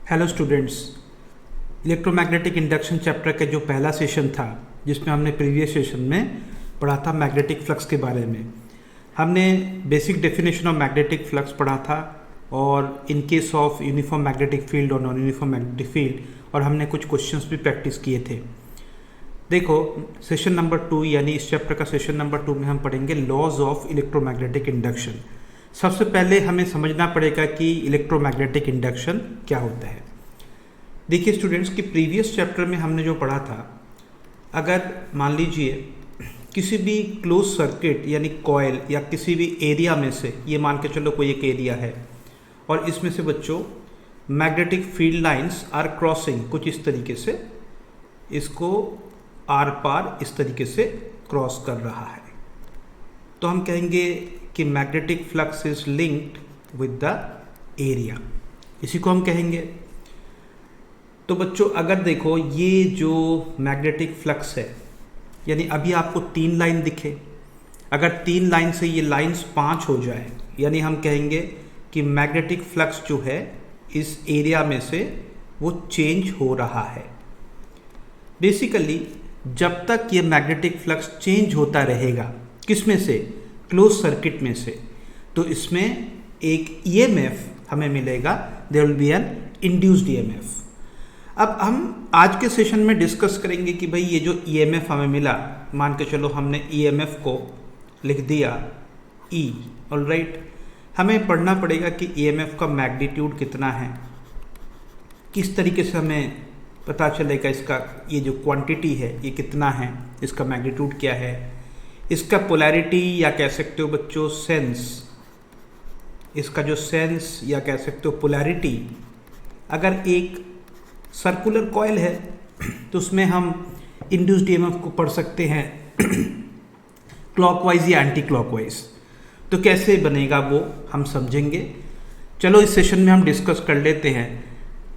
Hello students, electromagnetic induction chapter का जो पहला सेशन था जिसमें हमने प्रीवियस सेशन में पढ़ा था मैग्नेटिक फ्लक्स के बारे में। हमने basic definition of magnetic flux पढ़ा था और in case of uniform magnetic field और नॉन यूनिफॉर्म मैग्नेटिक फील्ड, और हमने कुछ क्वेश्चंस भी प्रैक्टिस किए थे। देखो, सेशन नंबर 2 यानी इस चैप्टर का सेशन नंबर 2 में हम पढ़ेंगे लॉज ऑफ इलेक्ट्रोमैग्नेटिक इंडक्शन। सबसे पहले हमें समझना पड़ेगा कि इलेक्ट्रोमैग्नेटिक इंडक्शन क्या होता है। देखिए स्टूडेंट्स, कि प्रीवियस चैप्टर में हमने जो पढ़ा था, अगर मान लीजिए किसी भी क्लोज सर्किट यानी कॉइल या किसी भी एरिया में से, ये मान के चलो कोई एक एरिया है और इसमें से बच्चों magnetic field lines are crossing, कुछ इस तरीके से इसको आर पार इस तरीके से क्रॉस कर रहा है, तो हम कहेंगे कि magnetic flux is linked with the area, इसी को हम कहेंगे। तो बच्चों अगर देखो ये जो मैग्नेटिक फ्लक्स है, यानी अभी आपको 3 लाइन दिखे, अगर 3 लाइन से ये लाइंस 5 हो जाए, यानी हम कहेंगे कि मैग्नेटिक फ्लक्स जो है इस एरिया में से वो चेंज हो रहा है। बेसिकली जब तक ये मैग्नेटिक फ्लक्स चेंज होता रहेगा, किस में से? क्लोज सर्किट में से, तो इसमें एक ईएमएफ हमें मिलेगा, there will be an induced EMF. अब हम आज के सेशन में डिस्कस करेंगे कि भाई ये जो ईएमएफ हमें मिला, मान के चलो हमने ईएमएफ को लिख दिया ई, ऑलराइट। हमें पढ़ना पड़ेगा कि ईएमएफ का मैग्नीट्यूड कितना है, किस तरीके से हमें पता चलेगा इसका, ये जो क्वांटिटी है ये कितना है, इसका मैग्नीट्यूड क्या है, इसका पोलैरिटी या कह सकते हो बच्चों सेंस, इसका जो सेंस या कह सकते हो पोलैरिटी। अगर एक सर्कुलर कॉइल है तो उसमें हम इंड्यूस्ड ईएमएफ को पढ़ सकते हैं क्लॉकवाइज या एंटी क्लॉकवाइज, तो कैसे बनेगा वो हम समझेंगे। चलो इस सेशन में हम डिस्कस कर लेते हैं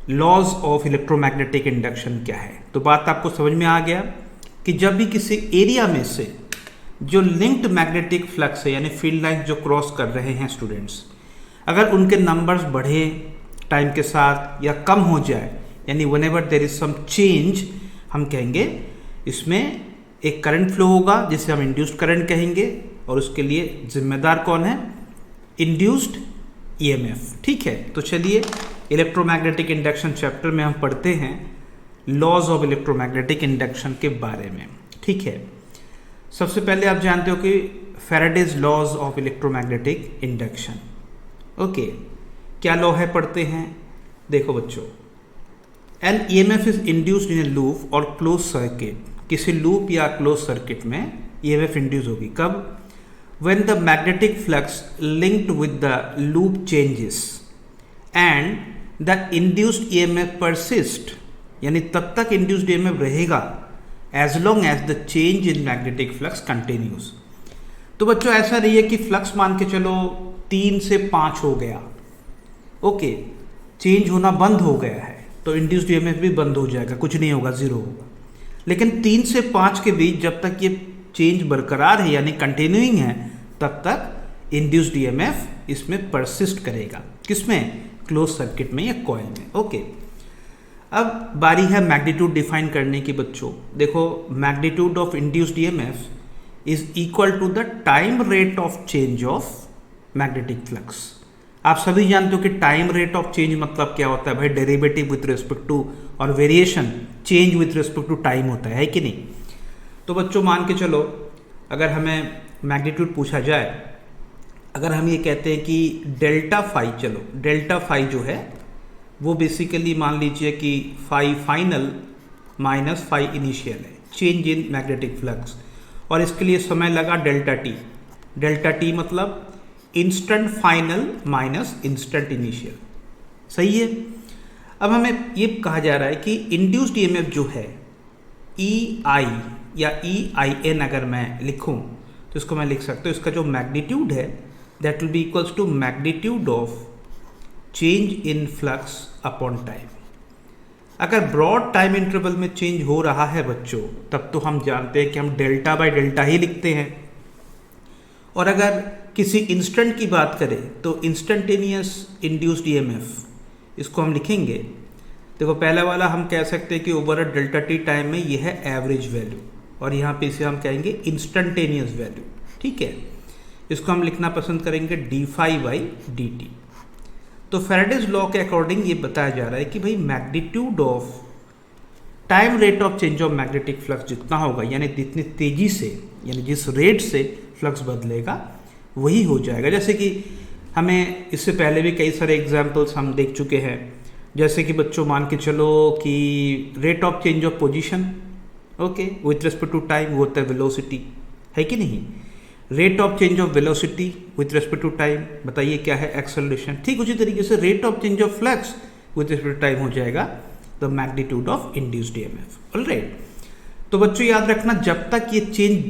लॉज ऑफ इलेक्ट्रोमैग्नेटिक इंडक्शन क्या है। तो बात आपको समझ में आ गया कि जब भी किसी एरिया में से जो लिंक्ड मैग्नेटिक फ्लक्स है यानी फील्ड लाइन जो क्रॉस कर रहे हैं स्टूडेंट्स, अगर उनके नंबर्स बढ़े टाइम के साथ या कम हो जाए, यानी whenever there is some change, हम कहेंगे इसमें एक करंट फ्लो होगा जिसे हम इंड्यूस्ड करंट कहेंगे, और उसके लिए जिम्मेदार कौन है? Induced EMF. ठीक है, तो चलिए इलेक्ट्रोमैग्नेटिक इंडक्शन चैप्टर में हम पढ़ते हैं लॉज ऑफ इलेक्ट्रोमैग्नेटिक इंडक्शन के बारे में। ठीक है, सबसे पहले आप जानते हो कि Faraday's laws of electromagnetic induction. Okay, क्या लॉ है पढ़ते हैं। देखो बच्चों, an EMF is induced in a loop or close circuit, किसी लूप या क्लोज सर्किट में ईएमएफ इंड्यूस होगी कब? When the magnetic flux linked with the loop changes and the induced EMF persist, यानी तब तक इंड्यूस्ड ईएमएफ रहेगा as long as the change in magnetic flux continues. तो बच्चों ऐसा नहीं है कि फ्लक्स मान के चलो 3 से 5 हो गया, ओके, चेंज होना बंद हो गया है तो इंड्यूस्ड ईएमएफ भी बंद हो जाएगा, कुछ नहीं होगा, जीरो होगा। लेकिन 3 से 5 के बीच जब तक ये चेंज बरकरार है यानी कंटिन्यूइंग है, तब तक इंड्यूस्ड ईएमएफ इसमें परसिस्ट करेगा। किसमें? क्लोज सर्किट में या कॉइल में। ओके, अब बारी है मैग्नीट्यूड डिफाइन करने की बच्चों। देखो, magnitude of induced EMF is equal to the time rate of change of magnetic flux. आप सभी जानते हो कि टाइम रेट ऑफ चेंज मतलब क्या होता है भाई? डेरिवेटिव विथ रिस्पेक्ट टू और variation change with respect to time होता है कि नहीं? तो बच्चों मान के चलो अगर हमें मैग्नीट्यूड पूछा जाए, अगर हम ये कहते हैं कि डेल्टा फाई, चलो डेल्टा फाई जो है वो बेसिकली मान लीजिए कि phi final minus phi initial है, चेंज इन मैग्नेटिक फ्लक्स, और इसके लिए समय लगा डेल्टा टी। डेल्टा टी मतलब instant final minus instant initial, सही है। अब हमें ये कहा जा रहा है कि इंड्यूस्ड ईएमएफ जो है ई आई या ई आई एन, अगर मैं लिखूं तो इसको मैं लिख सकता हूँ, इसका जो मैग्नीट्यूड है that will be equals to magnitude of change in flux upon time. अगर ब्रॉड टाइम इंटरवल में चेंज हो रहा है बच्चों, तब तो हम जानते हैं कि हम डेल्टा बाय डेल्टा ही लिखते हैं, और अगर किसी इंस्टेंट की बात करें तो इंस्टेंटेनियस इंड्यूस्ड ईएमएफ, इसको हम लिखेंगे देखो पहला वाला हम कह सकते हैं कि over a delta T time में ये है एवरेज वैल्यू, और यहाँ पे इसे हम कहेंगे इंस्टेंटेनियस वैल्यू। ठीक है, इसको हम लिखना पसंद करेंगे d phi by d t. तो फैराडेज लॉ के अकॉर्डिंग ये बताया जा रहा है कि भाई magnitude of time rate of change of magnetic flux जितना होगा, यानी जितनी तेजी से, यानी जिस रेट से फ्लक्स बदलेगा वही हो जाएगा। जैसे कि हमें इससे पहले भी कई सारे एग्जाम्पल्स हम देख चुके हैं, जैसे कि बच्चों मान के चलो कि rate of change of position okay with respect to time वो होता है वेलोसिटी, है कि नहीं। Rate of change of velocity with respect to time बताइए क्या है, एक्सेलरेशन। ठीक उसी तरीके से rate of change of flux with respect to time हो जाएगा the magnitude of induced EMF. Alright, तो बच्चों याद रखना जब तक ये चेंज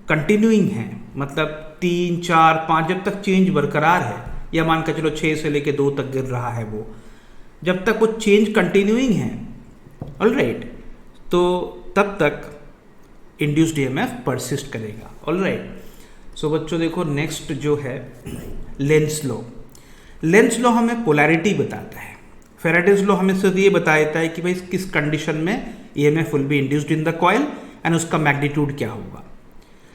कंटिन्यूइंग है, मतलब 3, 4, 5 जब तक चेंज बरकरार है, या मान कर चलो 6 से लेके 2 तक गिर रहा है वो, जब तक वो चेंज कंटिन्यूइंग है ऑलराइट, तो तब तक इंड्यूस्ड ईएमएफ परसिस्ट करेगा। ऑलराइट, सो बच्चों देखो नेक्स्ट जो है लेंस लॉ। लेंस लॉ हमें पोलैरिटी बताता है। फैराडेज लॉ हमें सिर्फ ये बताता है कि भाई किस कंडीशन में EMF will be induced in the coil and उसका मैग्नीट्यूड क्या होगा।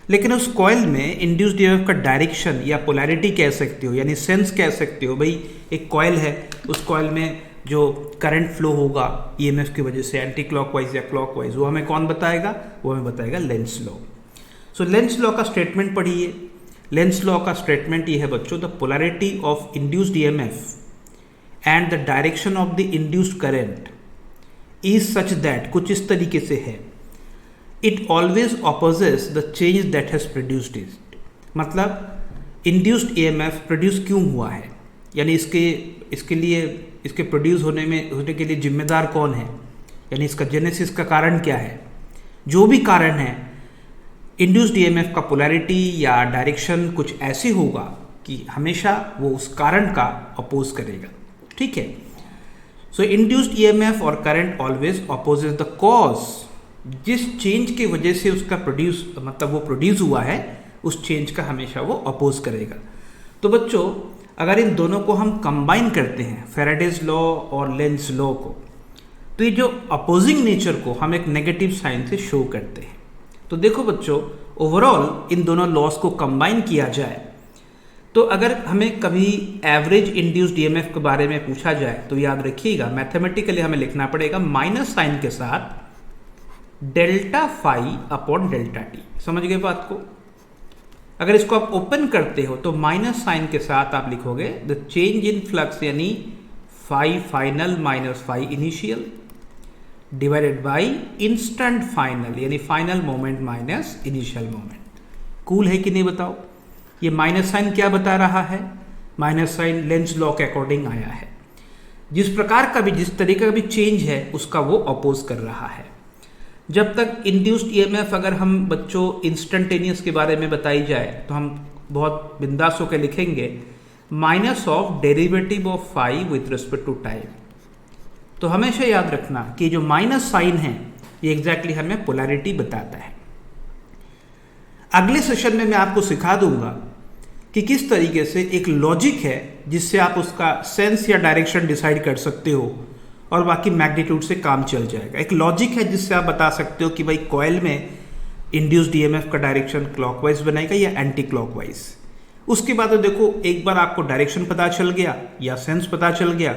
लेकिन उस कॉइल में इंड्यूस्ड ईएमएफ का डायरेक्शन या पोलैरिटी कह सकते हो, यानी सेंस कह सकते हो। भाई एक कॉइल है, उस कॉइल में जो करंट फ्लो होगा ईएमएफ की वजह से एंटी क्लॉकवाइज या क्लॉकवाइज, वो हमें कौन बताएगा, वो हमें बताएगा Lenz law. So Lenz law का स्टेटमेंट पढ़िए। लेंस लॉ का स्टेटमेंट ये है बच्चों, the polarity of induced EMF and the direction of the induced current is such that, कुछ इस तरीके से है, it always opposes the change that has produced it. मतलब इंड्यूस्ड ईएमएफ प्रोड्यूस क्यों हुआ है, यानी इसके लिए इसके प्रोड्यूस होने के लिए जिम्मेदार कौन है, यानी इसका जेनेसिस का कारण क्या है। जो भी कारण है, इंड्यूस्ड ईएमएफ का पोलैरिटी या डायरेक्शन कुछ ऐसे होगा कि हमेशा वो उस कारण का अपोज करेगा। ठीक है, सो इंड्यूस्ड ईएमएफ और current always opposes the cause, जिस चेंज की वजह से उसका वो प्रोड्यूस हुआ है, उस चेंज का हमेशा वो अपोज करेगा। तो बच्चों अगर इन दोनों को हम कंबाइन करते हैं, फैराडेज लॉ और लेंस लॉ को, तो ये जो अपोजिंग नेचर को हम एक नेगेटिव साइन से शो करते हैं। तो देखो बच्चों ओवरऑल इन दोनों लॉस को कंबाइन किया जाए, तो अगर हमें कभी एवरेज इंड्यूस्ड ईएमएफ के बारे में पूछा जाए तो याद रखिएगा मैथमेटिकली हमें लिखना पड़ेगा माइनस साइन के साथ delta phi upon delta t. समझ गए बात को। अगर इसको आप ओपन करते हो तो माइनस साइन के साथ आप लिखोगे द चेंज इन फ्लक्स, यानी phi final minus phi initial divided by instant final, यानी final moment minus initial moment. Cool है कि नहीं बताओ। ये माइनस साइन क्या बता रहा है, माइनस साइन लेंस लॉ के अकॉर्डिंग आया है। जिस प्रकार का भी, जिस तरीके का भी चेंज है उसका वो अपोज कर रहा है। जब तक इंड्यूस्ड ईएमएफ अगर हम बच्चों इंस्टेंटेनियस के बारे में बताई जाए तो हम बहुत बिंदास होकर लिखेंगे minus of derivative of phi with respect to time. तो हमेशा याद रखना कि जो माइनस साइन है ये एग्जैक्टली हमें पोलैरिटी बताता है। अगले सेशन में मैं आपको सिखा दूंगा कि किस तरीके से एक लॉजिक है जिससे आप उसका सेंस या डायरेक्शन डिसाइड कर सकते हो और बाकी मैग्नीट्यूड से काम चल जाएगा। एक लॉजिक है जिससे आप बता सकते हो कि भाई कॉइल में इंड्यूस्ड ईएमएफ का डायरेक्शन क्लॉकवाइज बनेगा या एंटी क्लॉकवाइज। उसके बाद तो देखो एक बार आपको डायरेक्शन पता चल गया या सेंस पता चल गया,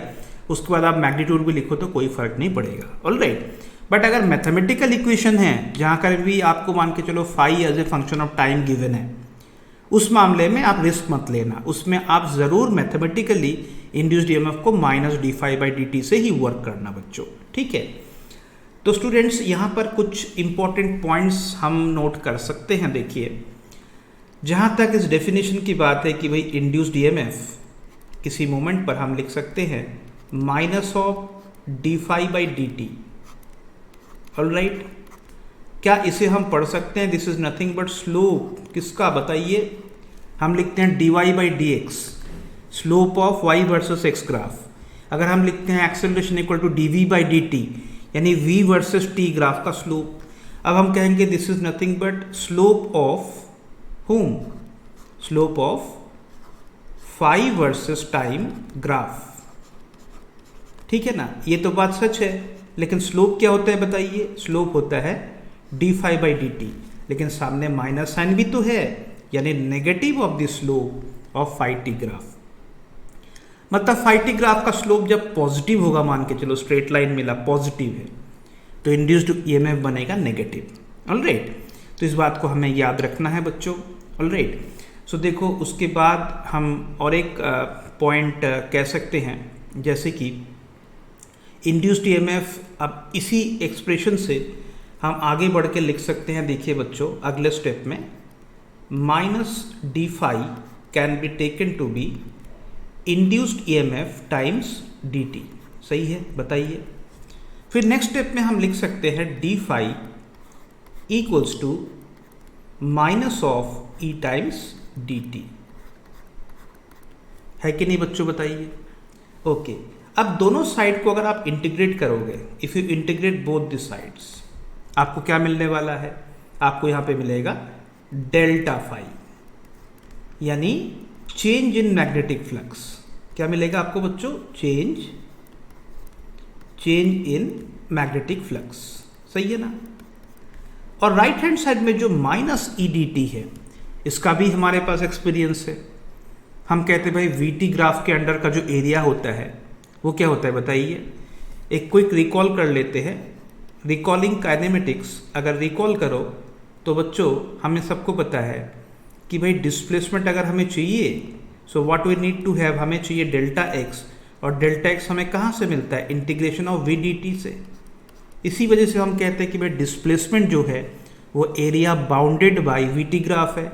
उसके बाद आप मैग्नीट्यूड भी लिखो तो कोई फर्क नहीं पड़ेगा। ऑलराइट, बट अगर मैथमेटिकल इक्वेशन है जहाँ कर भी आपको मान के चलो phi as a function of time given है, उस मामले में आप रिस्क मत लेना। उसमें आप ज़रूर मैथमेटिकली इंड्यूस्ड ईएमएफ को minus d phi by d t से ही वर्क करना बच्चों। ठीक है, तो स्टूडेंट्स यहाँ पर कुछ इंपॉर्टेंट पॉइंट्स हम नोट कर सकते हैं। देखिए, जहाँ तक इस डेफिनेशन की बात है कि भाई इंड्यूस्ड ईएमएफ किसी मोमेंट पर हम लिख सकते हैं minus of d phi by d t. Alright, क्या इसे हम पढ़ सकते हैं this is nothing but slope किसका बताइए। हम लिखते हैं d y by d x, slope of y versus x graph. अगर हम लिखते हैं acceleration equal to d v by d t, यानी वी वर्सेस टी ग्राफ का स्लोप। अब हम कहेंगे this is nothing but slope of whom, slope of phi versus time graph. ठीक है ना, ये तो बात सच है। लेकिन स्लोप क्या होता है बताइए? स्लोप होता है d phi by d t, लेकिन सामने माइनस साइन भी तो है, यानी negative of the slope of phi t graph. मतलब फाई टी ग्राफ का स्लोप जब पॉजिटिव होगा, मान के चलो स्ट्रेट लाइन मिला पॉजिटिव है, तो इंड्यूस्ड ईएमएफ बनेगा नेगेटिव। ऑलराइट, तो इस बात को हमें याद रखना है बच्चों। ऑलराइट, सो देखो उसके बाद हम और एक पॉइंट कह सकते हैं, जैसे कि इंड्यूस्ड ईएमएफ, अब इसी एक्सप्रेशन से हम आगे बढ़ के लिख सकते हैं। देखिए बच्चों, अगले स्टेप में minus d phi can be taken to be induced EMF times d t. सही है, बताइए। फिर नेक्स्ट स्टेप में हम लिख सकते हैं d phi equals to minus of e times d t. है कि नहीं बच्चों, बताइए। ओके, अब दोनों साइड को अगर आप इंटीग्रेट करोगे, if you integrate both the sides, आपको क्या मिलने वाला है? आपको यहां पे मिलेगा डेल्टा फाई, यानी चेंज इन मैग्नेटिक फ्लक्स। क्या मिलेगा आपको बच्चों? Change in magnetic flux. सही है ना। और राइट हैंड साइड में जो माइनस ई डी टी है, इसका भी हमारे पास एक्सपीरियंस है। हम कहते हैं भाई वीटी ग्राफ के अंडर का जो एरिया होता है वो क्या होता है बताइए। एक क्विक रिकॉल कर लेते हैं। रिकॉलिंग काइनेमेटिक्स अगर रिकॉल करो तो बच्चों हमें सबको पता है कि भाई डिस्प्लेसमेंट अगर हमें चाहिए, so what we need to have, हमें चाहिए डेल्टा एक्स, और डेल्टा एक्स हमें कहाँ से मिलता है? Integration of v d t से। इसी वजह से हम कहते हैं कि भाई डिस्प्लेसमेंट जो है वो area bounded bye we T graph है।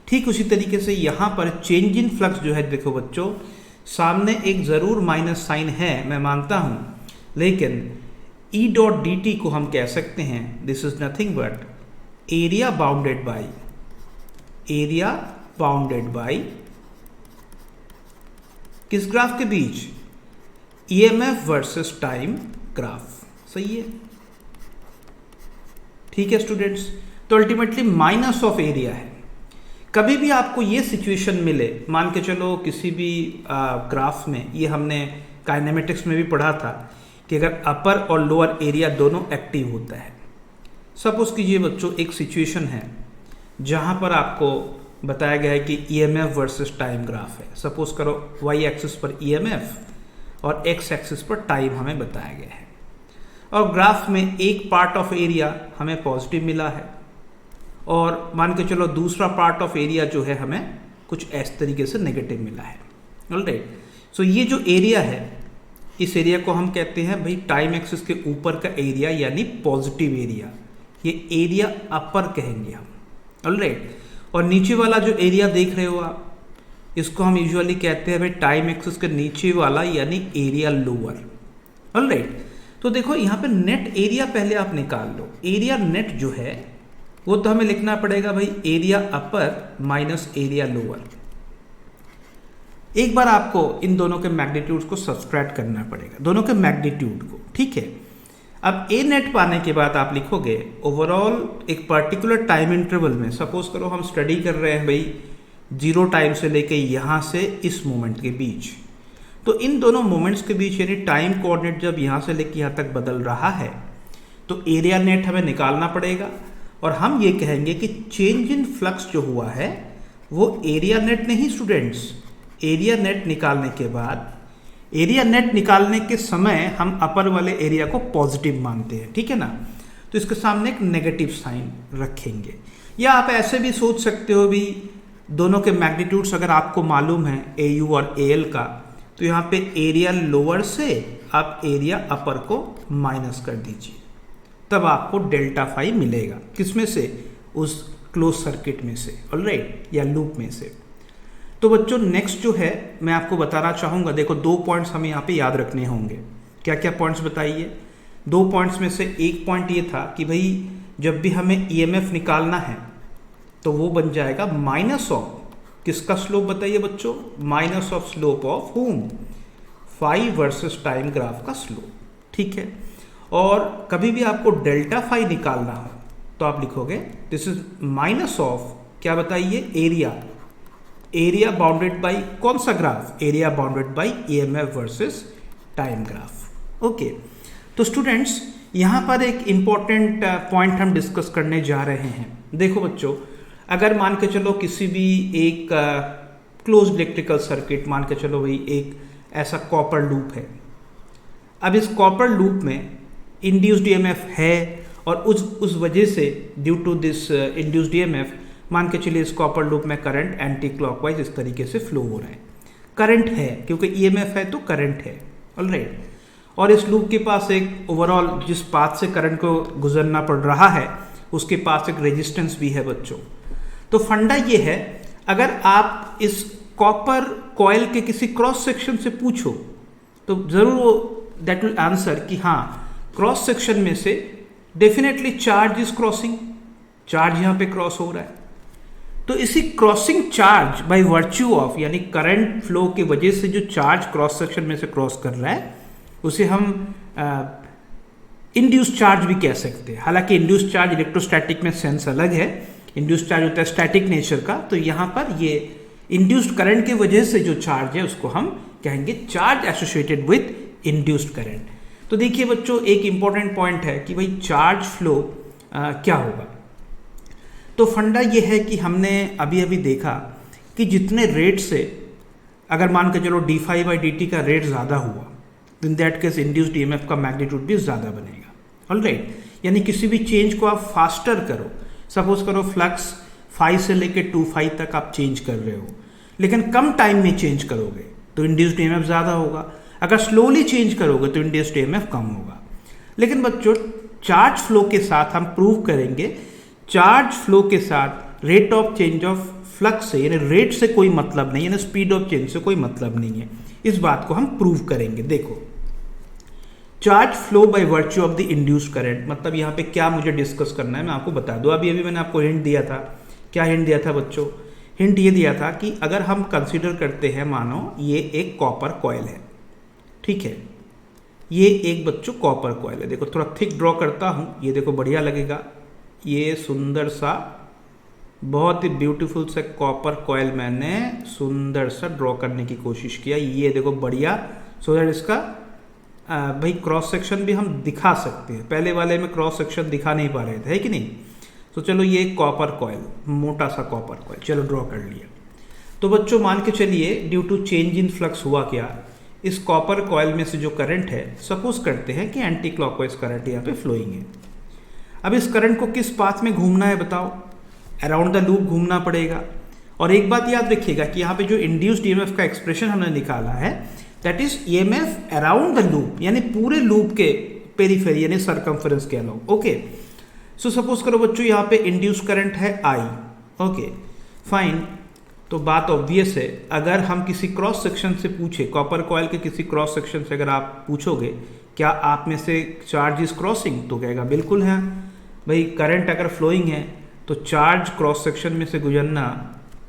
ठीक उसी तरीके से यहाँ पर चेंज इन फ्लक्स जो है, देखो बच्चों सामने एक ज़रूर माइनस साइन है, मैं मानता हूँ, लेकिन ई डॉट डी टी को हम कह सकते हैं this is nothing but area bounded by किस ग्राफ के बीच? EMF versus time graph. सही है, ठीक है स्टूडेंट्स। तो अल्टीमेटली माइनस ऑफ एरिया है। कभी भी आपको ये सिचुएशन मिले, मान के चलो किसी भी ग्राफ में, ये हमने काइनेमेटिक्स में भी पढ़ा था कि अगर अपर और लोअर एरिया दोनों एक्टिव होता है। सपोज कीजिए बच्चों एक सिचुएशन है जहाँ पर आपको बताया गया है कि ईएमएफ वर्सेस टाइम ग्राफ है। सपोज करो वाई एक्सिस पर ईएमएफ और एक्स एक्सिस पर टाइम हमें बताया गया है, और ग्राफ में एक पार्ट ऑफ एरिया हमें पॉजिटिव मिला है, और मान के चलो दूसरा पार्ट ऑफ एरिया जो है हमें कुछ इस तरीके से नेगेटिव मिला है। ऑलराइट, सो ये जो एरिया है, इस एरिया को हम कहते हैं भाई टाइम एक्सिस के ऊपर का एरिया, यानी पॉजिटिव एरिया। ये एरिया अपर कहेंगे हम। ऑलराइट, और नीचे वाला जो एरिया देख रहे हो आप, इसको हम यूजुअली कहते हैं भाई टाइम एक्सिस के नीचे वाला, यानी एरिया लोअर। ऑलराइट, तो देखो यहाँ पे नेट एरिया पहले आप निकाल लो। एरिया नेट जो है वो तो हमें लिखना पड़ेगा भाई area upper minus area lower. एक बार आपको इन दोनों के मैग्नीट्यूड को सब्सट्रैक्ट करना पड़ेगा, दोनों के मैग्नीट्यूड को। ठीक है, अब ए नेट पाने के बाद आप लिखोगे ओवरऑल एक पर्टिकुलर टाइम इंटरवल में। सपोज करो हम स्टडी कर रहे हैं भाई 0 टाइम से लेके यहाँ से इस मोमेंट के बीच, तो इन दोनों मोमेंट्स के बीच यानी टाइम कोऑर्डिनेट जब यहाँ से लेके यहाँ तक बदल रहा है, तो एरिया नेट हमें निकालना पड़ेगा, और हम ये कहेंगे कि चेंज इन फ्लक्स जो हुआ है वो एरिया नेट नहीं स्टूडेंट्स। एरिया नेट निकालने के बाद, एरिया नेट निकालने के समय हम अपर वाले एरिया को पॉजिटिव मानते हैं, ठीक है ना, तो इसके सामने एक नेगेटिव साइन रखेंगे। या आप ऐसे भी सोच सकते हो भी, दोनों के मैग्नीट्यूड्स अगर आपको मालूम है ए यू और ए एल का, तो यहाँ पे एरिया लोअर से आप एरिया अपर को माइनस कर दीजिए, तब आपको डेल्टा फाई मिलेगा। किसमें से? उस क्लोज सर्किट में से, ऑलराइट, या लूप में से। तो बच्चों नेक्स्ट जो है मैं आपको बताना चाहूँगा, देखो 2 पॉइंट्स हमें यहाँ पे याद रखने होंगे। क्या क्या पॉइंट्स बताइए? 2 पॉइंट्स में से एक पॉइंट ये था कि भाई जब भी हमें ईएमएफ निकालना है तो वो बन जाएगा माइनस ऑफ किसका स्लोप बताइए बच्चों? Minus of slope of whom? Phi versus time graph का स्लोप। ठीक है, और कभी भी आपको डेल्टा फाई निकालना हो तो आप लिखोगे दिस इज माइनस ऑफ क्या बताइए? एरिया बाउंडेड बाई कौन सा graph? Area bounded by EMF versus time graph. Okay, तो स्टूडेंट्स यहाँ पर एक इम्पॉर्टेंट पॉइंट हम डिस्कस करने जा रहे हैं। देखो बच्चों, अगर मान के चलो किसी भी एक क्लोज इलेक्ट्रिकल सर्किट, मान के चलो भाई एक ऐसा कॉपर लूप है। अब इस कॉपर लूप में इंड्यूस्ड ईएमएफ है और उस वजह से due to this induced EMF मान के चलिए इस कॉपर लूप में करंट एंटी क्लॉकवाइज इस तरीके से फ्लो हो रहा है। करंट है क्योंकि ईएमएफ है तो करंट है, ऑलराइट। और इस लूप के पास एक ओवरऑल जिस पाथ से करंट को गुजरना पड़ रहा है उसके पास एक रेजिस्टेंस भी है बच्चों। तो फंडा ये है, अगर आप इस कॉपर कॉइल के किसी क्रॉस सेक्शन से पूछो तो जरूर वो दैट विल आंसर कि हाँ, क्रॉस सेक्शन में से definitely charge is crossing, charge यहाँ पे क्रॉस हो रहा है। तो इसी crossing charge by virtue of, यानी करंट फ्लो की वजह से जो चार्ज क्रॉस सेक्शन में से क्रॉस कर रहा है उसे हम इंड्यूस चार्ज भी कह सकते हैं। हालांकि इंड्यूस चार्ज इलेक्ट्रोस्टैटिक में सेंस अलग है, इंड्यूस चार्ज होता है स्टैटिक नेचर का, तो यहाँ पर ये इंड्यूस्ड करंट की वजह से जो चार्ज है उसको हम कहेंगे charge associated with induced current. तो देखिए बच्चों, एक इंपॉर्टेंट पॉइंट है कि भाई चार्ज फ्लो क्या होगा। तो फंडा ये है कि हमने अभी अभी देखा कि जितने रेट से अगर मान के चलो d∅/dt का रेट ज़्यादा हुआ तो in that case induced EMF का मैग्नीट्यूड भी ज़्यादा बनेगा, ऑलराइट। यानी किसी भी चेंज को आप फास्टर करो, सपोज करो फ्लक्स 5 से लेके 2∅ तक आप चेंज कर रहे हो, लेकिन कम टाइम में चेंज करोगे तो इंड्यूस्ड ईएमएफ ज़्यादा होगा। अगर स्लोली चेंज करोगे तो इंड्यूस्ड ईएमएफ कम होगा। लेकिन बच्चों, चार्ज फ्लो के साथ हम प्रूव करेंगे, चार्ज फ्लो के साथ rate of change of flux से, यानी रेट से कोई मतलब नहीं, यानी स्पीड ऑफ चेंज से कोई मतलब नहीं है। इस बात को हम प्रूव करेंगे। देखो, charge flow by virtue of the induced current, मतलब यहाँ पे क्या मुझे डिस्कस करना है मैं आपको बता दूं। अभी मैंने आपको हिंट दिया था। क्या हिंट दिया था बच्चों? हिंट ये दिया था कि अगर हम कंसीडर करते हैं, मानो ये एक कॉपर कॉइल है, ठीक है, ये एक बच्चों कॉपर कॉइल है। देखो थोड़ा थिक ड्रॉ करता हूँ, ये देखो बढ़िया लगेगा। ये सुंदर सा, बहुत ही ब्यूटीफुल सा कॉपर कॉइल मैंने सुंदर सा ड्रॉ करने की कोशिश किया। ये देखो बढ़िया, सो दैट इसका भाई क्रॉस सेक्शन भी हम दिखा सकते हैं। पहले वाले में क्रॉस सेक्शन दिखा नहीं पा रहे थे, है कि नहीं। तो चलो ये कॉपर कॉइल, मोटा सा कॉपर कॉइल, चलो ड्रॉ कर लिया। तो बच्चों मान के चलिए due to change in flux हुआ क्या, इस कॉपर कॉइल में से जो करंट है, सपोज करते हैं कि एंटी क्लॉकवाइज करंट यहाँ पे फ्लोइंग है। अब इस करंट को किस पाथ में घूमना है बताओ? अराउंड द लूप घूमना पड़ेगा। और एक बात याद रखिएगा कि यहाँ पे जो इंड्यूस्ड ईएमएफ का एक्सप्रेशन हमने निकाला है, that is EMF around the loop, यानी पूरे लूप के पेरीफेरी यानी सरकमफेरेंस के अलाउंग। ओके, सो सपोज करो बच्चों यहाँ पे इंड्यूस्ड करंट है I, ओके फाइन। तो बात ऑब्वियस है, अगर हम किसी क्रॉस सेक्शन से पूछे, कॉपर कॉइल के किसी क्रॉस सेक्शन से अगर आप पूछोगे क्या आप में से चार्ज इज क्रॉसिंग, तो कहेगा बिल्कुल है भाई। करंट अगर फ्लोइंग है तो चार्ज क्रॉस सेक्शन में से गुजरना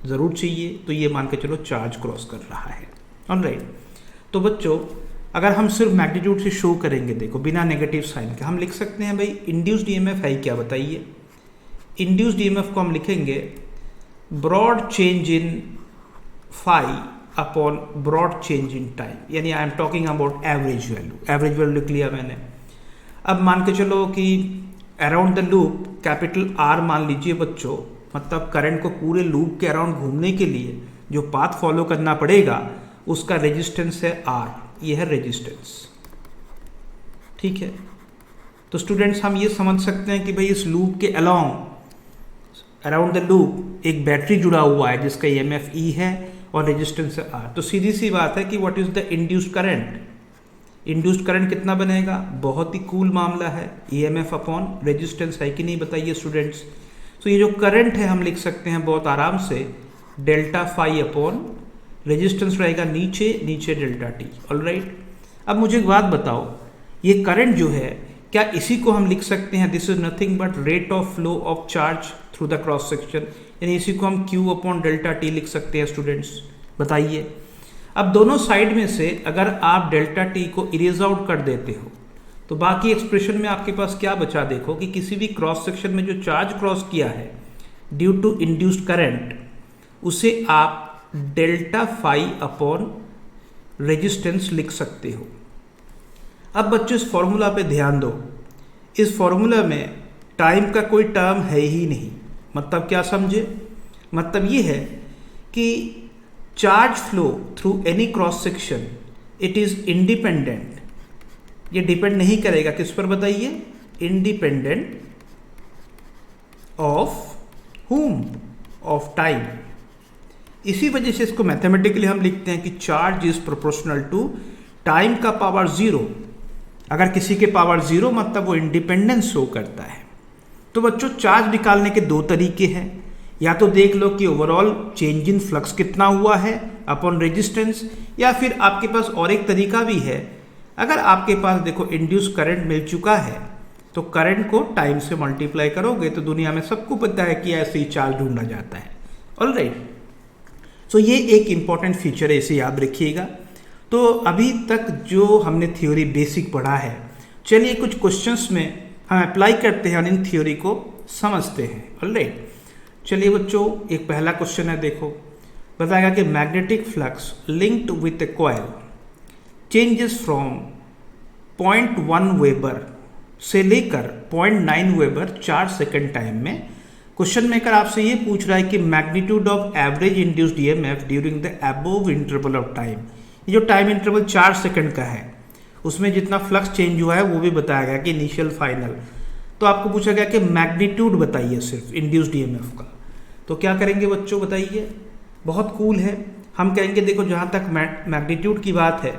ज़रूर चाहिए, तो ये मान के चलो चार्ज क्रॉस कर रहा है, ऑलराइट। तो बच्चों अगर हम सिर्फ मैग्नीट्यूड से शो करेंगे, देखो बिना नेगेटिव साइन के हम लिख सकते हैं भाई इंड्यूस्ड ईएमएफ है क्या, बताइए। इंड्यूस्ड ईएमएफ को हम लिखेंगे broad change in phi upon broad change in time, यानी I am talking about average value. Average value लिख लिया मैंने। अब मान के चलो कि around the loop capital R मान लीजिए बच्चों, मतलब करंट को पूरे लूप के अराउंड घूमने के लिए जो पाथ फॉलो करना पड़ेगा उसका रेजिस्टेंस है R, ये है रेजिस्टेंस, ठीक है। तो स्टूडेंट्स हम ये समझ सकते हैं कि भाई इस लूप के अराउंड द लूप एक बैटरी जुड़ा हुआ है जिसका EMF E है और रेजिस्टेंस है R। तो सीधी सी बात है कि what is the induced current, induced current कितना बनेगा, बहुत ही कूल मामला है, EMF अपॉन रेजिस्टेंस है कि नहीं, बताइए स्टूडेंट्स। तो ये जो करंट है हम लिख सकते हैं बहुत आराम से डेल्टा फाई अपॉन रेजिस्टेंस रहेगा नीचे, नीचे डेल्टा टी, ऑलराइट। अब मुझे एक बात बताओ, ये करंट जो है क्या इसी को हम लिख सकते हैं, this is nothing but rate of flow of charge through the cross section, यानी इसी को हम Q अपॉन डेल्टा टी लिख सकते हैं स्टूडेंट्स, बताइए। अब दोनों साइड में से अगर आप डेल्टा टी को इरेज आउट कर देते हो तो बाकी एक्सप्रेशन में आपके पास क्या बचा, देखो कि किसी भी क्रॉस सेक्शन में जो चार्ज क्रॉस किया है ड्यू टू इंड्यूस्ड करंट, उसे आप डेल्टा फाई अपॉन रेजिस्टेंस लिख सकते हो। अब बच्चों इस फॉर्मूला पे ध्यान दो, इस फॉर्मूला में टाइम का कोई टर्म है ही नहीं। मतलब क्या समझे? मतलब ये है कि charge flow through any cross section it is independent, ये डिपेंड नहीं करेगा किस पर बताइए? Independent of whom? Of time. इसी वजह से इसको मैथमेटिकली हम लिखते हैं कि charge is proportional to time का पावर 0। अगर किसी के पावर 0 मतलब वो इंडिपेंडेंस शो करता है। तो बच्चों चार्ज निकालने के दो तरीके हैं, या तो देख लो कि ओवरऑल चेंज इन फ्लक्स कितना हुआ है अपॉन रेजिस्टेंस, या फिर आपके पास और एक तरीका भी है, अगर आपके पास देखो इंड्यूस करंट मिल चुका है तो करंट को टाइम से मल्टीप्लाई करोगे तो दुनिया में सबको पता है कि ऐसे ही चार्ज ढूंढा जाता है। ऑलराइट, सो ये एक इंपॉर्टेंट फीचर है, इसे याद रखिएगा। तो अभी तक जो हमने थ्योरी बेसिक पढ़ा है, चलिए कुछ क्वेश्चंस में हम अप्लाई करते हैं और इन थ्योरी को समझते हैं। ऑलराइट, चलिए बच्चों एक पहला क्वेश्चन है, देखो बताएगा कि magnetic flux linked with A coil changes from 0.1 weber से लेकर 0.9 वेबर 4 सेकंड टाइम में। क्वेश्चन मेकर आपसे ये पूछ रहा है कि magnitude of average induced EMF during the above interval of time. ये जो टाइम इंटरवल 4 सेकंड का है उसमें जितना फ्लक्स चेंज हुआ है वो भी बताया गया कि इनिशियल फाइनल। तो आपको पूछा गया कि मैग्नीट्यूड बताइए सिर्फ इंड्यूस्ड ईएमएफ का। तो क्या करेंगे बच्चों बताइए? बहुत कूल है, हम कहेंगे देखो जहाँ तक मैग्नीट्यूड की बात है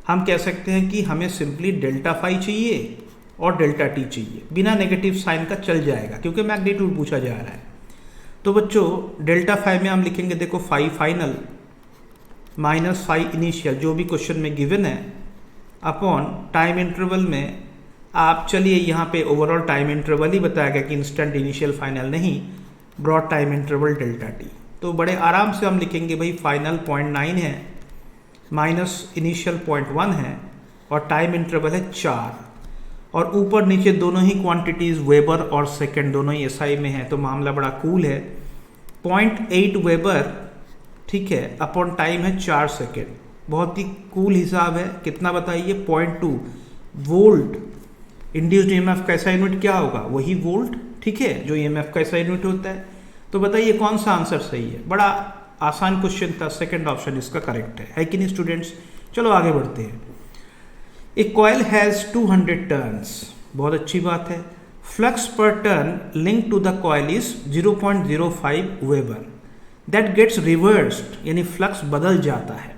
हम कह सकते हैं कि हमें सिंपली डेल्टा फाई चाहिए और डेल्टा टी चाहिए, बिना नेगेटिव साइन का चल जाएगा क्योंकि मैग्नीट्यूड पूछा जा रहा है। तो बच्चों डेल्टा फाई में हम लिखेंगे देखो phi final minus phi initial जो भी क्वेश्चन में गिवन है अपॉन टाइम इंटरवल में आप चलिए यहाँ पे ओवरऑल टाइम इंटरवल ही बताया गया कि इंस्टेंट इनिशियल फाइनल नहीं, broad time interval delta t. तो बड़े आराम से हम लिखेंगे भाई फाइनल 0.9 है माइनस इनिशियल 0.1 है और टाइम इंटरवल है 4, और ऊपर नीचे दोनों ही क्वांटिटीज वेबर और सेकंड दोनों ही एसआई में है। तो मामला बड़ा कूल है, 0.8 वेबर ठीक है अपॉन टाइम है 4 सेकेंड, बहुत ही कूल हिसाब है। कितना बताइए? 0.2 वोल्ट। इंड्यूस्ड ईएमएफ का ऐसा यूनिट क्या होगा? वही वोल्ट, ठीक है, जो ईएमएफ का ऐसा यूनिट होता है। तो बताइए कौन सा आंसर सही है? बड़ा आसान क्वेश्चन था, सेकंड ऑप्शन इसका करेक्ट है कि नहीं स्टूडेंट्स? चलो आगे बढ़ते हैं। ए कॉइल हैज 200 टर्न्स, बहुत अच्छी बात है। Flux per turn link to the coil is 0.05 weber that gets reversed, यानी फ्लक्स बदल जाता है।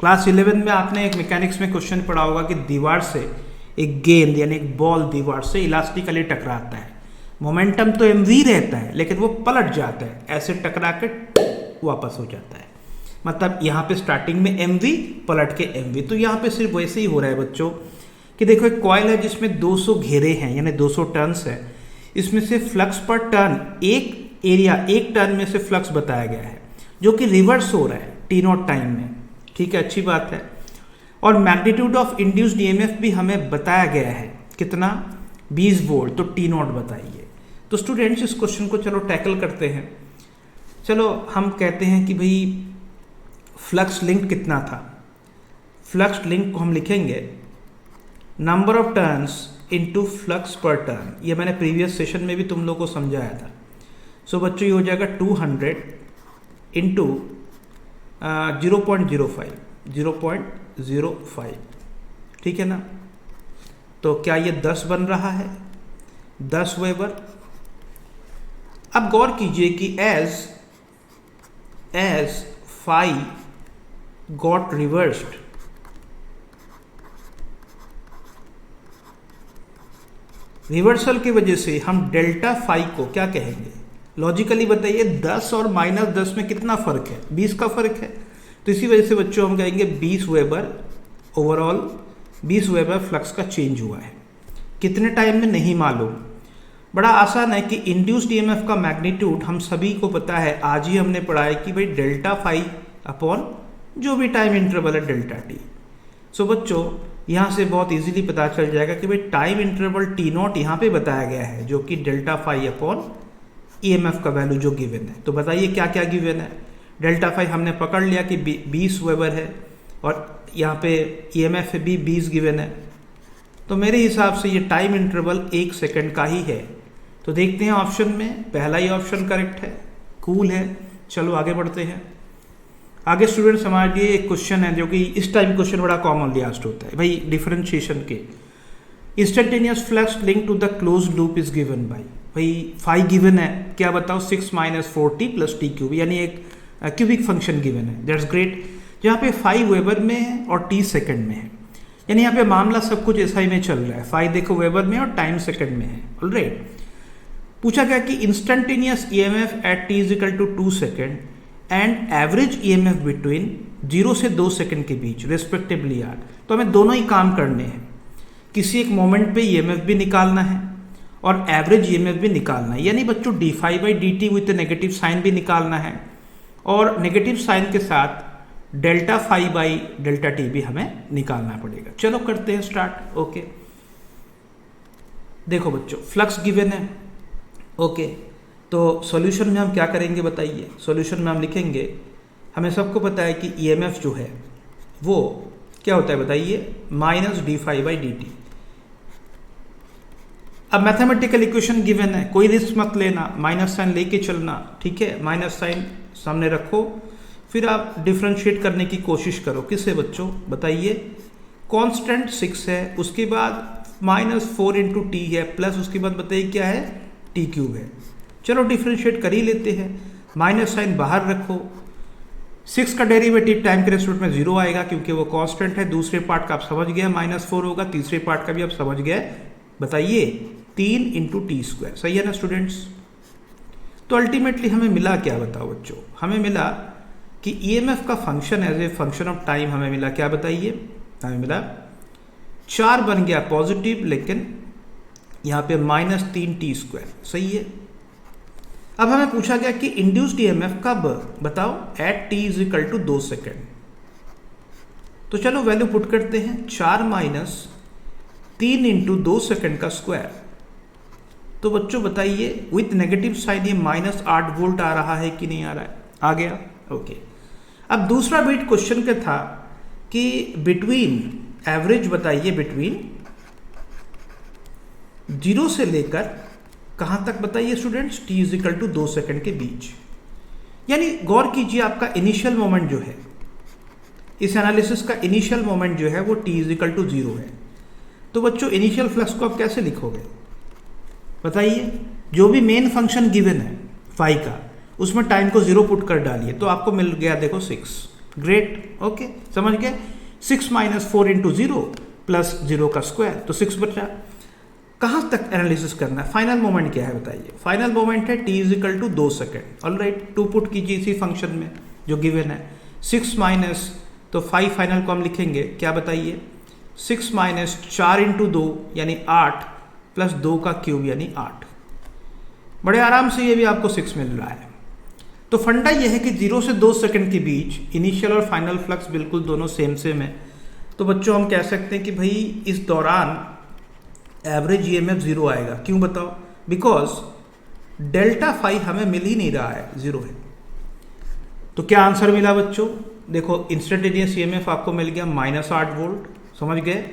क्लास 11 में आपने एक मैकेनिक्स में क्वेश्चन पढ़ा होगा कि दीवार से एक गेंद यानी एक बॉल दीवार से इलास्टिकली टकराता है, मोमेंटम तो mv रहता है लेकिन वो पलट जाता है, ऐसे टकरा के वापस हो जाता है। मतलब यहाँ पे स्टार्टिंग में mv पलट के mv। तो यहाँ पे सिर्फ वैसे ही हो रहा है बच्चों कि देखो एक कॉइल है जिसमें 200 घेरे हैं यानी 200 टर्न्स है, इसमें से फ्लक्स पर टर्न एक एरिया एक टर्न में से फ्लक्स बताया गया है जो कि रिवर्स हो रहा है t0 टाइम में, ठीक है, अच्छी बात है। और मैग्नीट्यूड ऑफ इंड्यूस्ड ईएमएफ भी हमें बताया गया है, कितना? 20 वोल्ट। तो t0 बताइए। तो स्टूडेंट्स इस क्वेश्चन को चलो टैकल करते हैं। चलो हम कहते हैं कि भाई फ्लक्स लिंक कितना था। फ्लक्स लिंक को हम लिखेंगे number of turns into flux per turn. ये मैंने प्रीवियस सेशन में भी तुम लोगों को समझाया था। सो बच्चों ये हो जाएगा 200 इंटू 0.05, ठीक है ना? तो क्या ये 10 बन रहा है? 10 वेबर। अब गौर कीजिए कि as phi got reversed, reversal की वजह से हम डेल्टा फाई को क्या कहेंगे? लॉजिकली बताइए 10 और -10 में कितना फर्क है? 20 का फर्क है। तो इसी वजह से बच्चों हम कहेंगे 20 वेबर ओवरऑल, 20 वेबर फ्लक्स का चेंज हुआ है। कितने टाइम में नहीं मालूम। बड़ा आसान है कि इंड्यूस्ड ईएमएफ का मैग्नीट्यूड हम सभी को पता है, आज ही हमने पढ़ा है कि भाई डेल्टा फाई अपॉन जो भी टाइम इंटरवल है डेल्टा टी। सो बच्चों यहाँ से बहुत इजीली पता चल जाएगा कि भाई टाइम इंटरवल t0 यहाँ पे बताया गया है जो कि डेल्टा फाई अपॉन ईएमएफ का वैल्यू जो गिवन है। तो बताइए क्या क्या गिवन है? डेल्टा फाई हमने पकड़ लिया कि 20 वेबर है, और यहाँ पे EMF भी 20 गिवन है, तो मेरे हिसाब से ये टाइम इंटरवल 1 सेकंड का ही है। तो देखते हैं ऑप्शन में, पहला ही ऑप्शन करेक्ट है, कूल है। चलो आगे बढ़ते हैं। आगे स्टूडेंट्स हमारे लिए एक क्वेश्चन है जो कि इस टाइप क्वेश्चन बड़ा कॉमनली आस्क्ड होता है भाई, डिफरेंशिएशन के। Instantaneous flux link to the close loop is given by, भाई फाई गिवन है, क्या बताओ 6 - 4t + t क्यूब, यानी एक क्यूबिक फंक्शन गिवन है। That's great. जहाँ पे 5 वेबर में है और t सेकंड में है, यानी यहाँ पे मामला सब कुछ SI में चल रहा है। 5 देखो वेबर में और टाइम सेकंड में है। ऑलराइट, पूछा गया कि instantaneous EMF at t = 2 second and average EMF between 0 से 2 सेकंड के बीच रेस्पेक्टिवली आर। तो हमें दोनों ही काम करने हैं, किसी एक मोमेंट पे EMF भी निकालना है और एवरेज EMF भी निकालना है, यानी बच्चों d∅dt विथ नेगेटिव साइन भी निकालना है और नेगेटिव साइन के साथ ∆φ/Δt भी हमें निकालना पड़ेगा। चलो करते हैं स्टार्ट। ओके, देखो बच्चों फ्लक्स गिवन है। ओके, तो सॉल्यूशन में हम क्या करेंगे बताइए। सॉल्यूशन में हम लिखेंगे, हमें सबको पता है कि EMF जो है वो क्या होता है बताइए, -d∅dt। अब मैथमेटिकल इक्वेशन गिवन है, कोई रिस्क मत लेना, माइनस साइन लेके चलना, ठीक है। माइनस साइन सामने रखो, फिर आप डिफ्रेंशिएट करने की कोशिश करो। किससे बच्चों बताइए, कांस्टेंट 6 है, उसके बाद -4 × t है, प्लस उसके बाद बताइए क्या है, t³ है। चलो डिफ्रेंशिएट कर ही लेते हैं। माइनस साइन बाहर रखो, 6 का डेरिवेटिव टाइम के रेस्पेक्ट में 0 आएगा क्योंकि वो कांस्टेंट है। दूसरे पार्ट का आप समझ गए -4 होगा, तीसरे पार्ट का भी आप समझ गए, बताइए 3 × t²। सही है ना स्टूडेंट्स। तो अल्टीमेटली हमें मिला क्या बताओ बच्चों, हमें मिला कि EMF का function as a function of time हमें मिला क्या बताइए, हमें मिला 4 बन गया पॉजिटिव, लेकिन यहाँ पे -3t²। सही है। अब हमें पूछा गया कि इंड्यूस्ड EMF कब बताओ, एट t = 2 सेकेंड। तो चलो वैल्यू पुट करते हैं, 4 - 3 × 2 सेकेंड का स्क्वायर। तो बच्चों बताइए विथ नेगेटिव साइन ये -8 वोल्ट आ रहा है कि नहीं आ रहा है, आ गया। ओके, अब दूसरा बीट क्वेश्चन का था कि बिटवीन एवरेज बताइए, बिटवीन 0 से लेकर कहां तक बताइए स्टूडेंट्स, t = 2 सेकंड के बीच। यानी गौर कीजिए, आपका इनिशियल मोमेंट जो है, इस एनालिसिस का इनिशियल मोमेंट जो है वो t = 0 है। तो बच्चों इनिशियल फ्लक्स को आप कैसे लिखोगे बताइए। जो भी मेन फंक्शन गिवन है फाई का, उसमें टाइम को 0 पुट कर डालिए, तो आपको मिल गया देखो 6। ग्रेट, ओके, समझ गए। 6 - 4 × 0 + 0 का स्क्वायर, तो 6 बचा। कहाँ तक एनालिसिस करना है, फाइनल मोमेंट क्या है बताइए। फाइनल मोमेंट है t = 2 सेकेंड। ऑलराइट, 2 पुट कीजिए इसी फंक्शन में जो गिवन है। 6 - तो 5 फाइनल को हम लिखेंगे क्या बताइए, 6 - 4 × 2 यानी 8 + 2 का क्यूब यानी 8। बड़े आराम से ये भी आपको 6 मिल रहा है। तो फंडा यह है कि 0 से 2 सेकंड के बीच इनिशियल और फाइनल फ्लक्स बिल्कुल दोनों सेम है। तो बच्चों हम कह सकते हैं कि भाई इस दौरान एवरेज EMF 0 आएगा। क्यों बताओ, बिकॉज ∆φ हमें मिल ही नहीं रहा है, 0 है। तो क्या आंसर मिला बच्चों, देखो इंस्टेंटेनियस EMF आपको मिल गया -8 वोल्ट। समझ गए।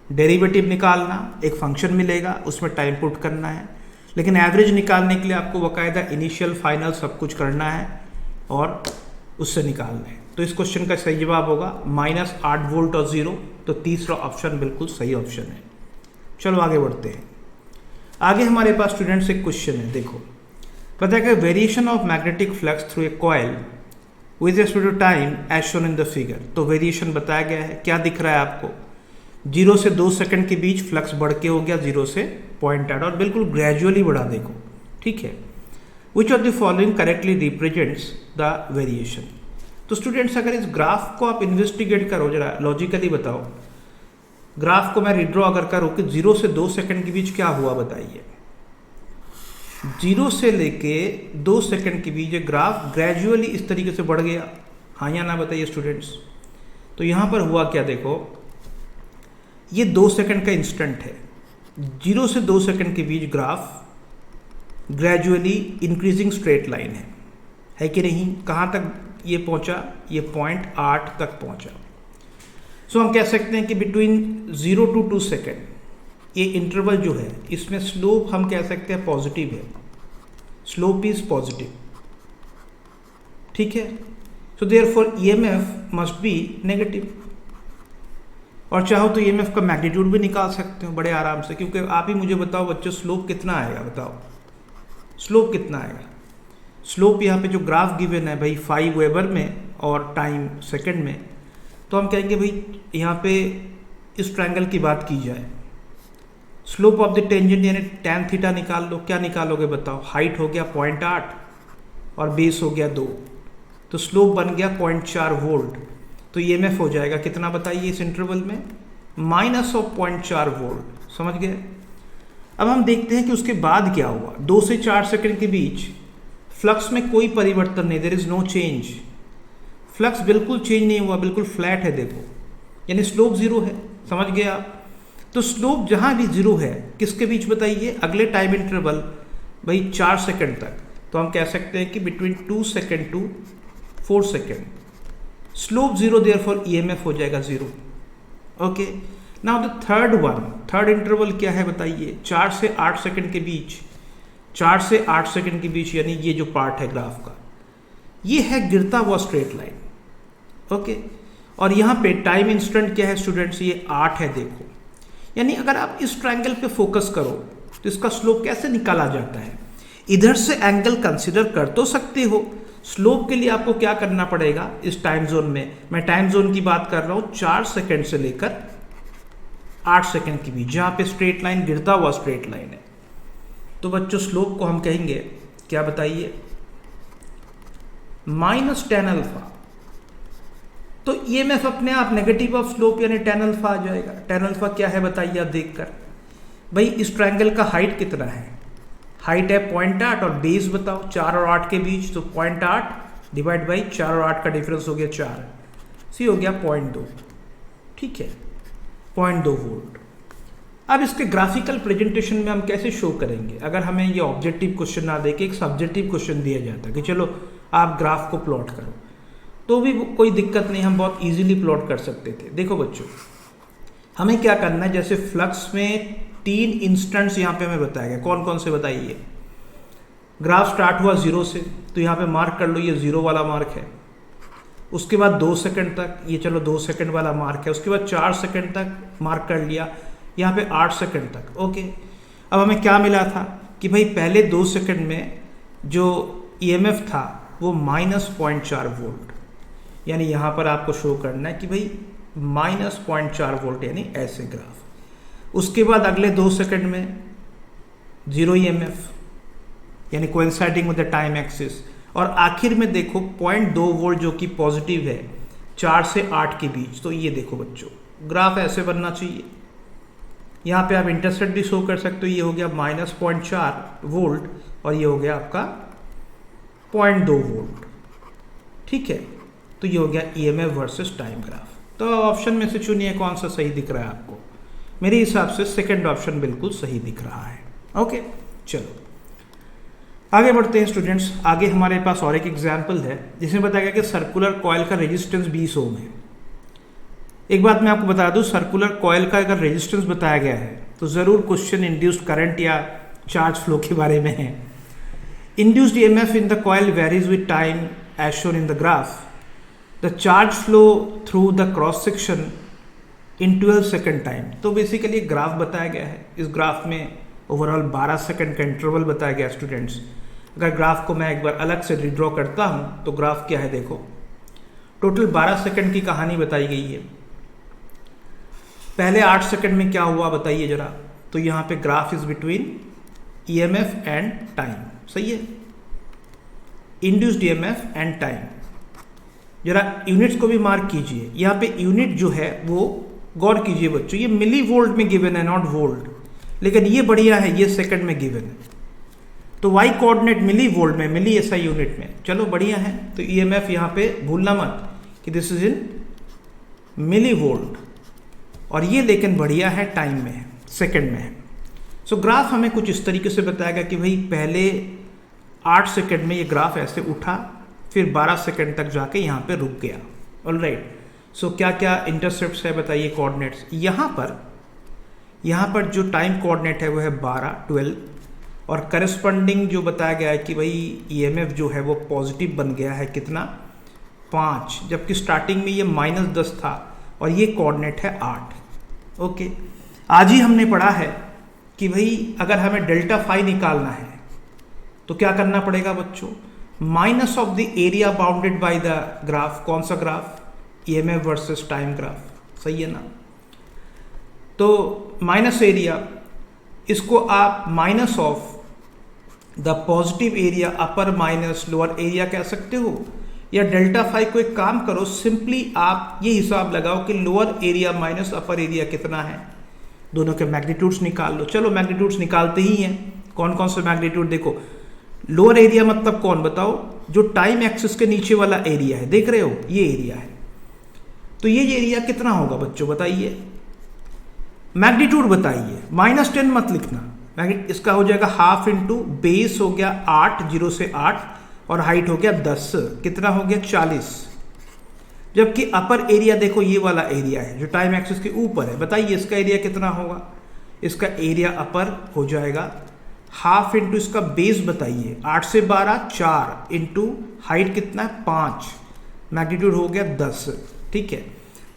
डेरिवेटिव निकालना, एक फंक्शन मिलेगा, उसमें टाइम पुट करना है, लेकिन एवरेज निकालने के लिए आपको बाकायदा इनिशियल फाइनल सब कुछ करना है और उससे निकालना है। तो इस क्वेश्चन का सही जवाब होगा -8 वोल्ट और 0। तो तीसरा ऑप्शन बिल्कुल सही ऑप्शन है। चलो आगे बढ़ते हैं। आगे हमारे पास स्टूडेंट्स एक क्वेश्चन है, देखो बताया कि variation of magnetic flux through a coil with respect to time as shown in the figure. तो वेरिएशन बताया गया है, क्या दिख रहा है आपको, 0 से 2 सेकंड के बीच फ्लक्स बढ़ के हो गया 0 से पॉइंट एट, और बिल्कुल ग्रेजुअली बढ़ा, देखो ठीक है। Which of the following correctly represents the variation. तो स्टूडेंट्स अगर इस ग्राफ को आप इन्वेस्टिगेट करो, जरा लॉजिकली बताओ, ग्राफ को मैं रिड्रॉ अगर करूँ कि 0 से 2 सेकंड के बीच क्या हुआ बताइए। 0 से लेके 2 सेकंड के बीच ग्राफ ग्रेजुअली इस तरीके से बढ़ गया, हाँ या ना बताइए स्टूडेंट्स। तो यहाँ पर हुआ क्या, देखो ये 2 सेकंड का इंस्टेंट है, 0 से 2 सेकंड के बीच graph gradually increasing straight line है कि नहीं। कहाँ तक ये पहुँचा, ये 0.8 तक पहुँचा, सो हम कह सकते हैं कि बिटवीन 0 to 2 सेकेंड ये इंटरवल जो है इसमें स्लोप हम कह सकते हैं पॉजिटिव है, स्लोप इज पॉजिटिव, ठीक है। So therefore EMF must be negative. और चाहो तो ईएमएफ का मैग्नीट्यूड भी निकाल सकते हो बड़े आराम से, क्योंकि आप ही मुझे बताओ बच्चों स्लोप कितना आएगा, बताओ स्लोप कितना आएगा। स्लोप यहाँ पे जो ग्राफ गिवन है भाई 5 वेबर में और टाइम सेकंड में, तो हम कहेंगे भाई यहाँ पे इस ट्रायंगल की बात की जाए, स्लोप ऑफ द टेंजेंट यानी tan थीटा निकाल लो। क्या निकालोगे बताओ, हाइट हो गया 0.8 और बेस हो गया 2, तो स्लोप बन गया 0.4 वोल्ट। तो ईएमएफ हो जाएगा कितना बताइए इस इंटरवल में, -0.4 वोल्ट। समझ गए। अब हम देखते हैं कि उसके बाद क्या हुआ। 2 से 4 सेकंड के बीच फ्लक्स में कोई परिवर्तन नहीं, there is no change. Flux बिल्कुल चेंज नहीं हुआ, बिल्कुल फ्लैट है देखो, यानी स्लोप जीरो है। समझ गए आप। तो स्लोप जहां भी जीरो है किसके बीच बताइए, अगले टाइम इंटरवल भाई 4 सेकंड तक, तो हम कह सकते हैं कि between 2 second to 4 second slope zero, therefore EMF हो जाएगा zero. Okay, now the third one, third interval क्या है बताइए, 4 से 8 सेकंड के बीच, 4 से 8 सेकंड के बीच, यानी ये जो पार्ट है ग्राफ का, ये है गिरता हुआ स्ट्रेट लाइन। ओके, और यहाँ पे टाइम इंस्टेंट क्या है स्टूडेंट्स, ये 8 है देखो। यानी अगर आप इस ट्रायंगल पे फोकस करो तो इसका स्लोप कैसे निकाला जाता है, इधर से एंगल कंसिडर कर तो सकते हो। स्लोप के लिए आपको क्या करना पड़ेगा इस टाइम जोन में, मैं टाइम जोन की बात कर रहा हूं 4 सेकंड से लेकर 8 सेकंड के बीच, जहां पे स्ट्रेट लाइन गिरता हुआ स्ट्रेट लाइन है। तो बच्चों स्लोप को हम कहेंगे क्या बताइए, -tan अल्फा। तो ईएमएफ अपने आप नेगेटिव ऑफ स्लोप यानी tan अल्फा आ जाएगा। tan अल्फा क्या है बताइए आप देखकर, भाई इस ट्रायंगल का हाइट कितना है, हाइट है 0.8 और बेस बताओ 4 और 8 के बीच, तो 0.8 डिवाइड बाई 4 और 8 का डिफरेंस हो गया 4, सी हो गया 0.2, ठीक है 0.2 वोल्ट। अब इसके ग्राफिकल प्रेजेंटेशन में हम कैसे शो करेंगे, अगर हमें ये ऑब्जेक्टिव क्वेश्चन ना देके एक सब्जेक्टिव क्वेश्चन दिया जाता कि चलो आप ग्राफ को प्लॉट करो, तो भी कोई दिक्कत नहीं, हम बहुत इजीली प्लॉट कर सकते थे। देखो बच्चों हमें क्या करना है, जैसे फ्लक्स में 3 इंस्टेंट्स यहाँ पे हमें बताया गया, कौन कौन से बताइए। ग्राफ स्टार्ट हुआ 0 से, तो यहाँ पे मार्क कर लो, ये 0 वाला मार्क है। उसके बाद 2 सेकंड तक, ये चलो 2 सेकंड वाला मार्क है। उसके बाद 4 सेकंड तक मार्क कर लिया, यहाँ पे 8 सेकंड तक। ओके, अब हमें क्या मिला था कि भाई पहले 2 सेकंड में जो ईएमएफ था वो -0.4 वोल्ट, यानी यहाँ पर आपको शो करना है कि भाई -0.4 वोल्ट, यानी ऐसे ग्राफ। उसके बाद अगले 2 सेकंड में 0 ईएमएफ, यानी coinciding with the time axis. और आखिर में देखो 0.2 वोल्ट जो कि पॉजिटिव है 4 से 8 के बीच। तो ये देखो बच्चों ग्राफ ऐसे बनना चाहिए। यहाँ पे आप इंटरसेप्ट भी शो कर सकते हो, ये हो गया -0.4 वोल्ट और ये हो गया आपका 0.2 वोल्ट, ठीक है। तो ये हो गया ईएमएफ वर्सेस टाइम ग्राफ। तो ऑप्शन में से चुनिए कौन सा सही दिख रहा है आपको। मेरे हिसाब से सेकंड ऑप्शन बिल्कुल सही दिख रहा है। ओके, चलो आगे बढ़ते हैं स्टूडेंट्स। आगे हमारे पास और एक एग्जाम्पल है जिसमें बताया गया कि सर्कुलर कॉइल का रेजिस्टेंस 20 ओम है। एक बात मैं आपको बता दूं, सर्कुलर कॉइल का अगर रेजिस्टेंस बताया गया है तो ज़रूर क्वेश्चन इंड्यूस्ड करंट या चार्ज फ्लो के बारे में है। Induced EMF in the coil varies with time as shown in the graph. The charge flow through the cross section in 12 second time. तो बेसिकली ग्राफ बताया गया है। इस ग्राफ में ओवरऑल 12 सेकेंड का इंटरवल बताया गया स्टूडेंट्स। अगर ग्राफ को मैं एक बार अलग से रिड्रॉ करता हूँ तो ग्राफ क्या है देखो, टोटल 12 सेकेंड की कहानी बताई गई है। पहले 8 सेकेंड में क्या हुआ बताइए जरा। तो यहाँ पे graph is between EMF and time, सही है, इंड्यूस्ड ईएमएफ एंड टाइम। जरा यूनिट्स को भी मार्क कीजिए। यहाँ पे यूनिट जो है वो गौर कीजिए बच्चों, ये मिली वोल्ट में गिवन है, नॉट वोल्ट, लेकिन ये बढ़िया है, ये सेकंड में गिवन है। तो वाई कोऑर्डिनेट मिली वोल्ट में, मिली एसआई यूनिट में, चलो बढ़िया है। तो ईएमएफ यहाँ पे भूलना मत कि this is in millivolt, और ये लेकिन बढ़िया है टाइम में, सेकंड में है। सो ग्राफ हमें कुछ इस तरीके से बताया गया कि भाई पहले 8 सेकंड में ये ग्राफ ऐसे उठा, फिर 12 सेकंड तक जाके यहाँ पे रुक गया। ऑलराइट, सो क्या क्या इंटरसेप्ट्स है बताइए कोऑर्डिनेट्स। यहाँ पर जो टाइम कोऑर्डिनेट है वो है 12 और करस्पॉन्डिंग जो बताया गया है कि भाई ईएमएफ जो है वो पॉजिटिव बन गया है कितना 5, जबकि स्टार्टिंग में ये -10 था और ये कोऑर्डिनेट है 8। ओके, आज ही हमने पढ़ा है कि भाई अगर हमें डेल्टा फाई निकालना है तो क्या करना पड़ेगा बच्चों, minus of the area bounded by the graph. कौन सा graph, EMF versus time graph, सही है ना। तो माइनस एरिया, इसको आप minus of the positive area upper minus lower area कह सकते हो, या डेल्टा फाई को एक काम करो, सिंपली आप ये हिसाब लगाओ कि lower area minus upper area कितना है, दोनों के मैग्नीट्यूड्स निकाल लो। चलो मैग्नीट्यूड्स निकालते ही हैं। कौन कौन से मैग्नीट्यूड, देखो लोअर एरिया मतलब कौन बताओ, जो टाइम एक्सिस के नीचे वाला एरिया है, देख रहे हो ये एरिया है। तो ये एरिया कितना होगा बच्चों बताइए, मैग्नीट्यूड बताइए, -10 मत लिखना, इसका हो जाएगा हाफ इंटू बेस हो गया 8, 0 से 8 और हाइट हो गया 10, कितना हो गया 40। जबकि अपर एरिया देखो ये वाला एरिया है जो टाइम एक्सिस के ऊपर है, बताइए इसका एरिया कितना होगा, इसका एरिया अपर हो जाएगा हाफ इंटू इसका बेस बताइए, 8 से 12 4 इंटू हाइट कितना है 5, मैग्नीट्यूड हो गया 10। ठीक है,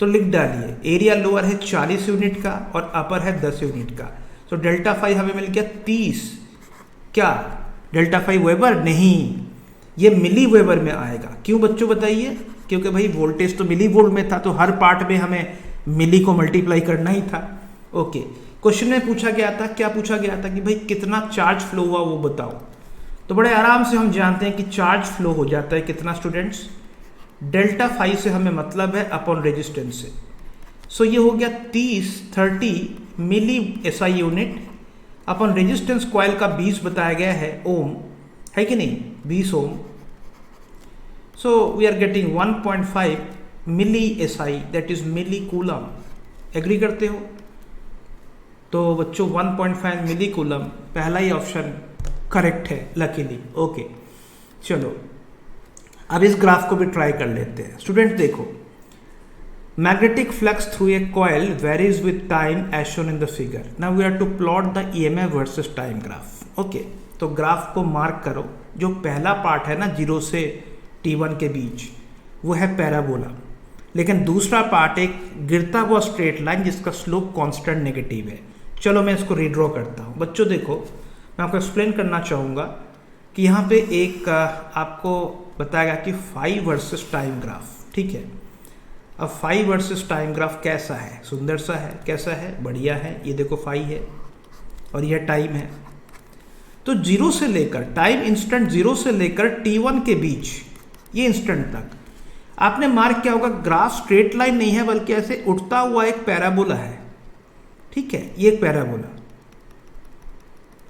तो लिख डालिए एरिया लोअर है 40 यूनिट का और अपर है 10 यूनिट का। तो डेल्टा फाई हमें मिल गया 30। क्या डेल्टा फाई वेबर, नहीं ये मिली वेबर में आएगा। क्यों बच्चों बताइए, क्योंकि भाई वोल्टेज तो मिली वोल्ट में था, तो हर पार्ट में हमें मिली को मल्टीप्लाई करना ही था। ओके, क्वेश्चन में पूछा गया था, क्या पूछा गया था कि भाई कितना चार्ज फ्लो हुआ वो बताओ। तो बड़े आराम से हम जानते हैं कि चार्ज फ्लो हो जाता है कितना स्टूडेंट्स, डेल्टा फाई से हमें मतलब है अपॉन रेजिस्टेंस से। सो ये हो गया 30 milli SI unit upon resistance coil का 20 बताया गया है ओम, है कि नहीं 20 ohm. So we are getting 1.5 milli SI, that is milli coulomb. Agree करते हो? तो बच्चों 1.5 मिली कूलम पहला ही ऑप्शन करेक्ट है लकीली। ओके, चलो अब इस ग्राफ को भी ट्राई कर लेते हैं। स्टूडेंट देखो, magnetic flux through a coil varies with time as shown in the figure. Now we are to plot the EMF versus time graph. Okay, तो ग्राफ को मार्क करो। जो पहला पार्ट है ना 0 से t1 के बीच, वो है पैराबोला, लेकिन दूसरा पार्ट एक गिरता हुआ स्ट्रेट लाइन जिसका स्लोप कांस्टेंट नेगेटिव है। चलो मैं इसको रीड्रॉ करता हूँ। बच्चों देखो, मैं आपको एक्सप्लेन करना चाहूँगा कि यहाँ पे एक आपको बताया गया कि फाई वर्सेस टाइम ग्राफ। ठीक है, अब फाई वर्सेस टाइम ग्राफ कैसा है, सुंदर सा है, कैसा है, बढ़िया है। ये देखो फाई है और यह टाइम है। तो 0 से लेकर टाइम इंस्टेंट 0 से लेकर t1 के बीच, ये इंस्टेंट तक आपने मार्क किया होगा ग्राफ स्ट्रेट लाइन नहीं है बल्कि ऐसे उठता हुआ एक पैराबोला है। ठीक है, ये एक पैराबोला,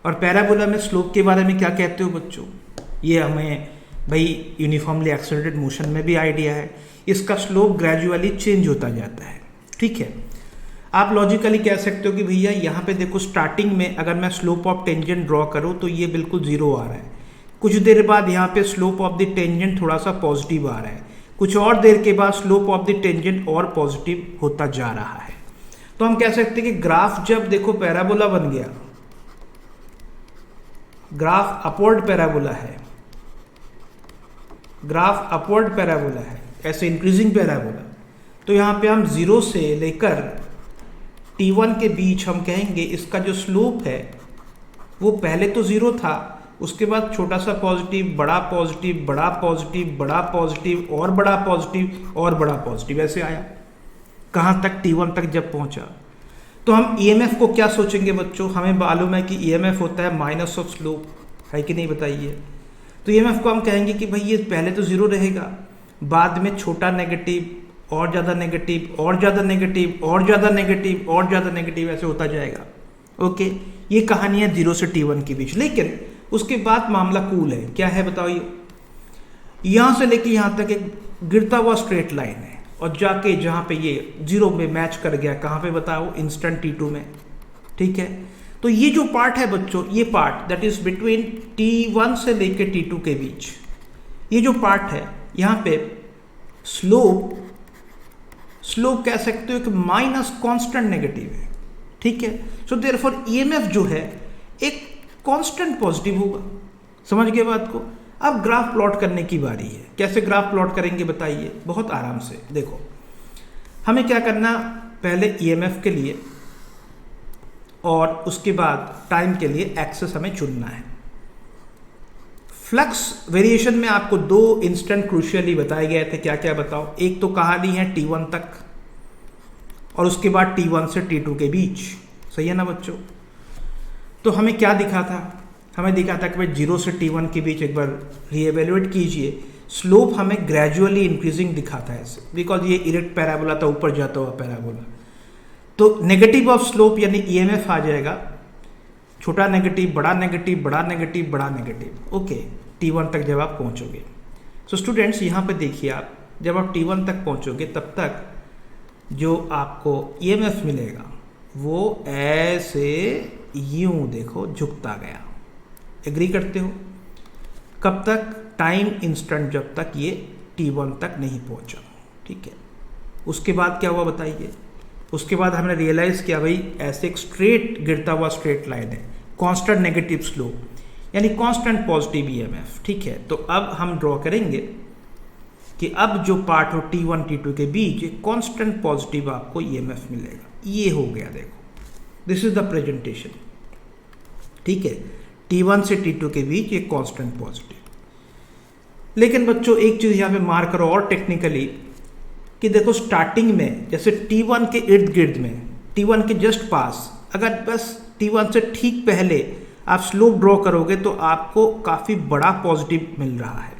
और पैराबोला में स्लोप के बारे में क्या कहते हो बच्चों, ये हमें भाई यूनिफॉर्मली एक्सेलरेटेड मोशन में भी आइडिया है। इसका स्लोप ग्रेजुअली चेंज होता जाता है। ठीक है, आप लॉजिकली कह सकते हो कि भैया यहाँ पे देखो स्टार्टिंग में अगर मैं स्लोप ऑफ टेंजेंट ड्रॉ करूँ तो ये बिल्कुल 0 आ रहा है, कुछ देर बाद यहाँ पे स्लोप ऑफ द टेंजेंट थोड़ा सा पॉजिटिव आ रहा है, कुछ और देर के बाद स्लोप ऑफ द टेंजेंट और पॉजिटिव होता जा रहा है। तो हम कह सकते हैं कि ग्राफ जब देखो पैराबोला बन गया, ग्राफ अपवर्ड पैराबोला है, ग्राफ अपवर्ड पैराबोला है, ऐसे इंक्रीजिंग पैराबोला, तो यहाँ पे हम 0 से लेकर t1 के बीच हम कहेंगे इसका जो स्लोप है वो पहले तो 0 था, उसके बाद छोटा सा पॉजिटिव, बड़ा पॉजिटिव, बड़ा पॉजिटिव, बड़ा पॉजिटिव और बड़ा पॉजिटिव और बड़ा पॉजिटिव, ऐसे आया कहाँ तक, t1 तक जब पहुँचा। तो हम ईएमएफ को क्या सोचेंगे बच्चों, हमें मालूम है कि ईएमएफ होता है माइनस ऑफ स्लोप, है कि नहीं बताइए। तो ईएमएफ को हम कहेंगे कि भाई ये पहले तो 0 रहेगा, बाद में छोटा नेगेटिव और ज़्यादा नेगेटिव और ज़्यादा नेगेटिव और ज़्यादा नेगेटिव और ज़्यादा नेगेटिव, ऐसे होता जाएगा। ओके, ये कहानी है 0 से t1 के बीच। लेकिन उसके बाद मामला कूल है, क्या है बताओ, यहाँ से लेके यहाँ तक एक गिरता हुआ स्ट्रेट लाइन है और जाके जहाँ पे ये 0 में मैच कर गया, कहाँ पे बताओ, इंस्टेंट t2 में। ठीक है, तो ये जो पार्ट है बच्चों, ये part that is between t1 से लेके t2 के बीच, ये जो पार्ट है यहाँ पे स्लोप कह सकते हो कि माइनस कांस्टेंट नेगेटिव है, ठीक है। सो देयरफॉर ईएमएफ जो है एक कांस्टेंट पॉजिटिव होगा। समझ गए बात को। अब ग्राफ प्लॉट करने की बारी है। कैसे ग्राफ प्लॉट करेंगे बताइए? बहुत आराम से। देखो, हमें क्या करना, पहले ईएमएफ के लिए और उसके बाद टाइम के लिए एक्सेस हमें चुनना है। फ्लक्स वेरिएशन में आपको दो इंस्टेंट क्रूशियली बताए गए थे। क्या क्या बताओ? एक तो कहानी है T1 तक और उसके बाद T1 से T2 के बीच, सही है ना बच्चों? तो हमें क्या दिखा था? हमें दिखा था कि भाई 0 से T1 के बीच एक बार रीएवेल्युएट कीजिए, स्लोप हमें ग्रेजुअली इंक्रीजिंग दिखाता है ऐसे, बिकॉज ये इरेक्ट पैराबोला था, ऊपर जाता हुआ पैराबोला। तो नेगेटिव ऑफ स्लोप यानी ईएमएफ आ जाएगा, छोटा नेगेटिव, बड़ा नेगेटिव, बड़ा नेगेटिव, बड़ा नेगेटिव, ओके, T1 तक जब आप पहुंचोगे। सो स्टूडेंट्स यहाँ पे देखिए, आप जब आप T1 तक पहुंचोगे तब तक जो आपको ईएमएफ मिलेगा वो ऐसे यूं देखो झुकता गया। एग्री करते हो? कब तक? टाइम इंस्टेंट जब तक ये T1 तक नहीं पहुंचा, ठीक है। उसके बाद क्या हुआ बताइए? उसके बाद हमने रियलाइज किया भाई ऐसे एक स्ट्रेट गिरता हुआ स्ट्रेट लाइन है, कांस्टेंट नेगेटिव स्लोप यानी कांस्टेंट पॉजिटिव ईएमएफ, ठीक है। तो अब हम ड्रॉ करेंगे कि अब जो पार्ट हो T1 T2 के बीच एक कांस्टेंट पॉजिटिव आपको ईएमएफ मिलेगा। ये हो गया, देखो, दिस इज द प्रेजेंटेशन, ठीक है। T1 से T2 के बीच एक कांस्टेंट पॉजिटिव। लेकिन बच्चों एक चीज यहाँ पे मार्क करो और टेक्निकली कि देखो, स्टार्टिंग में जैसे T1 के इर्द गिर्द में, T1 के जस्ट पास, अगर बस T1 से ठीक पहले आप स्लोप ड्रॉ करोगे तो आपको काफ़ी बड़ा पॉजिटिव मिल रहा है।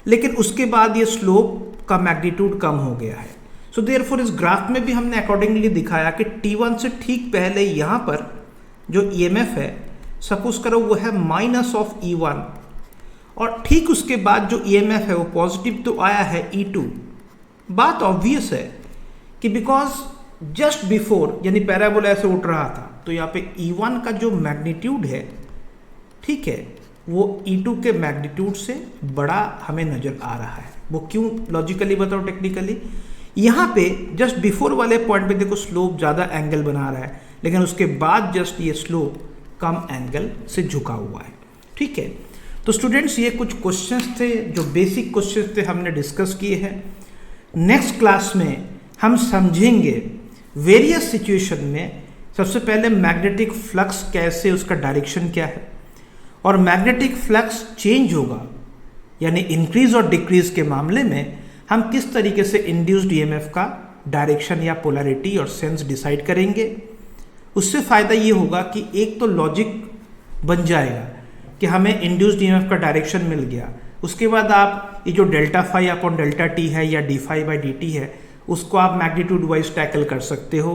लेकिन उसके बाद ये स्लोप का मैग्नीट्यूड कम हो गया है। सो देयरफॉर इस ग्राफ में भी हमने अकॉर्डिंगली दिखाया कि T1 से ठीक पहले यहाँ पर जो ईएमएफ है, सपोज करो वो है माइनस ऑफ E1, और ठीक उसके बाद जो ईएमएफ है वो पॉजिटिव तो आया है E2। बात ऑब्वियस है कि बिकॉज जस्ट बिफोर यानी पैराबोला ऐसे उठ रहा था, तो यहाँ पे E1 का जो मैग्नीट्यूड है, ठीक है, वो E2 के मैग्नीट्यूड से बड़ा हमें नजर आ रहा है। वो क्यों? लॉजिकली बताओ, टेक्निकली। यहाँ पे जस्ट बिफोर वाले पॉइंट पे देखो स्लोप ज़्यादा एंगल बना रहा है, लेकिन उसके बाद जस्ट ये स्लोप कम एंगल से झुका हुआ है, ठीक है। तो स्टूडेंट्स ये कुछ क्वेश्चंस थे, जो बेसिक क्वेश्चंस थे हमने डिस्कस किए हैं। नेक्स्ट क्लास में हम समझेंगे वेरियस सिचुएशन में सबसे पहले मैग्नेटिक फ्लक्स कैसे, उसका डायरेक्शन क्या है, और मैग्नेटिक फ्लक्स चेंज होगा यानी इंक्रीज और डिक्रीज के मामले में हम किस तरीके से इंड्यूस्ड ईएमएफ का डायरेक्शन या पोलैरिटी और सेंस डिसाइड करेंगे। उससे फ़ायदा ये होगा कि एक तो लॉजिक बन जाएगा कि हमें इंड्यूस्ड ईएमएफ का डायरेक्शन मिल गया, उसके बाद आप ये जो delta phi upon delta t है या d phi by d t है, उसको आप मैग्नीट्यूड वाइज टैकल कर सकते हो,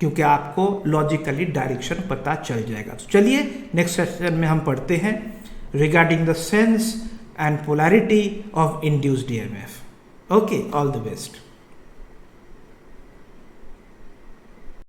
क्योंकि आपको लॉजिकली डायरेक्शन पता चल जाएगा। तो चलिए नेक्स्ट सेशन में हम पढ़ते हैं regarding the sense and polarity of induced EMF. Okay, all the best.